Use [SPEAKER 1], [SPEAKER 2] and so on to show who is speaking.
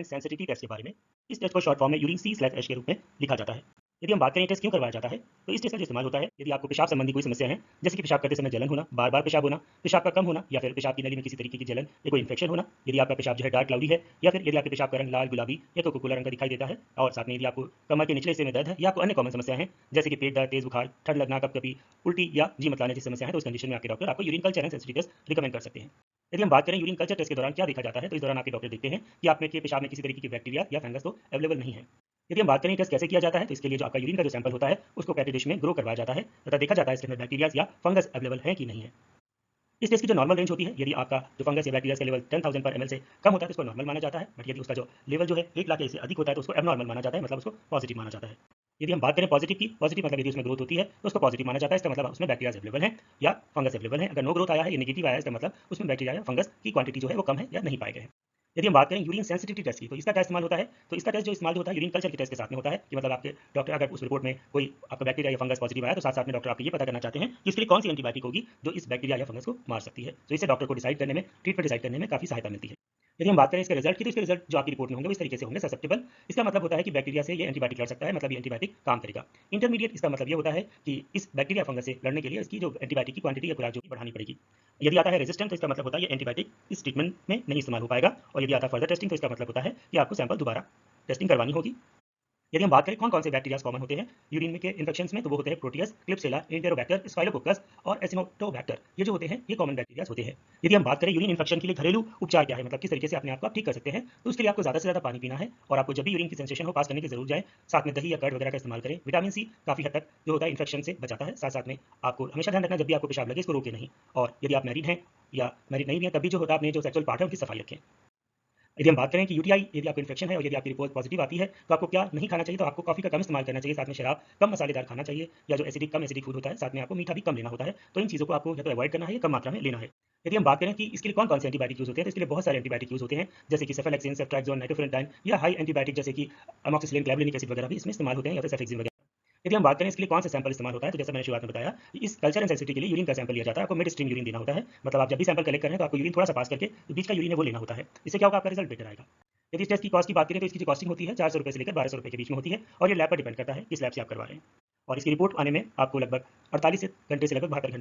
[SPEAKER 1] कैलेंस sensitivity test के बारे में। इस टेस्ट को शॉर्ट फॉर्म में यूरिन C/H के रूप में लिखा जाता है। यदि हम बात करें टेस्ट क्यों करवाया जाता है, तो इस टेस्ट का जो इस्तेमाल होता है यदि आपको पेशाब संबंधी कोई समस्या है, जैसे कि पेशाब करते समय जलन होना, बार बार पेशाब होना, पेशाब का कम होना या फिर पेशाब की नली में किसी तरीके की जलन या कोई इन्फेक्शन होना, यदि आपका पेशाब जो है डार्क क्लाउडी है या फिर यदि आपके पेशाब का रंग लाल गुलाबी या कोको कोला रंग का दिखाई देता है, और साथ में यदि आपको कमर के निचले हिस्से में दर्द है या आपको अन्य कॉमन समस्या है जैसे कि पेट दर्द, तेज बुखार, ठंड लगना, कभी उल्टी या जी मतलाने जैसी समस्या है, तो इस कंडीशन में आपके डॉक्टर आपको urine culture and sensitivity test recommend कर सकते हैं। यदि हम बात करें यूरिन कल्चर टेस्ट के दौरान क्या देखा जाता है, तो इस दौरान आपके डॉक्टर देखते हैं कि आप में के पेशाब में किसी तरीके की बैक्टीरिया या फंगस तो अवेलेबल नहीं है। यदि हम बात करें टेस्ट कैसे किया जाता है, तो इसके लिए जो आपका यूरिन का जो सैंपल होता है उसको पेट्री डिश में ग्रो करवाया जाता है तथा देखा जाता है इसके अंदर बैक्टीरिया या फंगस अवेलेबल है कि नहीं है। इस टेस्ट की जो नॉर्मल रेंज होती है, यदि आपका जो फंगस या बैक्टीरिया का लेवल 10,000 पर ml से कम होता है तो उसको नॉर्मल माना जाता है, बट यदि उसका जो लेवल जो है 1 लाख से अधिक होता है तो उसको एबनॉर्मल माना जाता है, मतलब उसको पॉजिटिव माना जाता है। यदि हम बात करें पॉजिटिव की, पॉजिटिव मतलब यदि उसमें ग्रोथ होती है तो उसको पॉजिटिव माना जाता है, इसका मतलब उसमें बैक्टीरिया अवेलेबल है या फंगस अवेलेबल है। अगर नो ग्रोथ आया है या नेगेटिव आया है, इसका मतलब उसमें बैक्टीरिया या फंगस की क्वांटिटी जो है वो कम है या नहीं पाए गए हैं। यदि हम बात करें यूरिन सेंसिटिविटी टेस्ट की, तो इसका क्या इस्तेमाल होता है, तो इसका टेस्ट जो इस्तेमाल होता है यूरिन कल्चर के टेस्ट के साथ में होता है कि मतलब आपके डॉक्टर अगर उस रिपोर्ट में कोई आपका बैक्टीरिया या फंगस पॉजिटिव आया तो साथ साथ में डॉक्टर आपको ये पता करना चाहते हैं कि इसके लिए कौन सी एंटीबायोटिक होगी जो इस बैक्टीरिया या फंगस को मार सकती है। तो इससे डॉक्टर को डिसाइड करने में, ट्रीटमेंट डिसाइड करने में काफी सहायता मिलती है। यदि हम बात करें इसके रिजल्ट की, तो इसके रिजल्ट जो आपकी रिपोर्ट में होंगे वो इस तरीके से होंगे। ससेप्टेबल, इसका मतलब होता है कि बैक्टीरिया से ये एंटीबायोटिक लड़ सकता है, मतलब ये एंटीबायोटिक काम करेगा। इंटरमीडिएट, इसका मतलब ये होता है कि इस बैक्टीरिया फंगस से लड़ने के लिए इसकी जो एंटीबायोटिक की क्वांटिटी या खुराक जो बढ़ानी पड़ेगी। यदि आता है रेजिस्टेंट, तो इसका मतलब होता है ये एंटीबायोटिक इस ट्रीटमेंट में नहीं इस्तेमाल हो पाएगा। और यदि आता है फर्दर टेस्टिंग, तो इसका मतलब होता है कि आपको सैंपल दोबारा टेस्टिंग करवानी होगी। यदि हम बात करें कौन-कौन से बैक्टीरियाज कॉमन होते हैं यूरिन में के इन्फेक्शंस में, तो वो होते हैं प्रोटियस, क्लिप्सेला, एंटेरोबैक्टर, स्फाइलोकोकस और एसिनोटोबैक्टर। ये जो होते हैं ये कॉमन बैक्टीरियाज होते हैं। यदि हम बात करें यूरिन इन्फेक्शन के लिए घरेलू उपचार क्या है, मतलब किस तरीके से अपने आप को आप ठीक कर सकते हैं, तो उसके लिए आपको ज़्यादा से ज़्यादा पानी पीना है और आपको जब भी यूरिन की सेंसेशन हो पास करने की जरूर जाए, साथ में दही या कर्ड वगैरह का इस्तेमाल करें। विटामिन सी काफ़ी हद तक जो होता है इन्फेक्शन से बचाता है। साथ साथ में आपको हमेशा ध्यान रखना जब भी आपको पेशाब लगे इसको रोके नहीं। और यदि आप मैरिड हैं या मैरिड नहीं भी हैं, तब भी जो होता है अपने जो सेक्सुअल पार्ट है उनकी सफाई रखें। यदि हम बात करें कि यूटीआई, यदि आपको इन्फेक्शन है और यदि आपकी रिपोर्ट पॉजिटिव आती है तो आपको क्या नहीं खाना चाहिए, तो आपको कॉफी का कम इस्तेमाल करना चाहिए, साथ में शराब कम मसालेदार खाना चाहिए, या जो एसिडिक कम एसिडिक फूड होता है, साथ में आपको मीठा भी कम लेना होता है। तो इन चीज़ों को आपको या तो अवॉइड करना है या कम मात्रा में लेना है। यदि हम बात करें कि इसके लिए कौन कौन से एंटीबायोटिक यूज होते हैं, तो इसके लिए बहुत सारे एंटीबायोटिक यूज होते हैं, जैसे कि सेफेलैक्सिन, सेफ्ट्राक्सोन, नाइट्रोफेरेंटाइन या हाई एंटीबायोटिक जैसे कि अमोक्सिसिलिन, क्लैवलिनिक एसिड वगैरह भी इसमें इस्तेमाल होते हैं, या फिर सेफेक्सिन वगैरह। यदि हम बात करें इसके लिए कौन सा सैंपल इस्तेमाल होता है, तो जैसा मैंने शुरुआत में बताया, इस कल्चर एंड सेंसिटिविटी के लिए यूरिन का सैंपल लिया जाता है। आपको मिड स्ट्रीम यूरिन देना होता है, मतलब आप जब भी सैंपल कलेक्ट कर रहे हैं तो आपको यूरिन थोड़ा सा पास करके जो बीच का यूरिन है वो लेना होता है। इससे क्या होगा, आपका रिजल्ट बेटर आएगा। यदि इस टेस्ट की कॉस्ट की बात करें, तो इसकी जो कॉस्टिंग होती है 400 रुपये से लेकर 1200 रुपये के बीच में होती है, और ये लैब पर डिपेंड करता है किस लैब से आप करवा रहे हैं। और इसकी रिपोर्ट आने में आपको लगभग 48 घंटे से लगभग 72 घंटे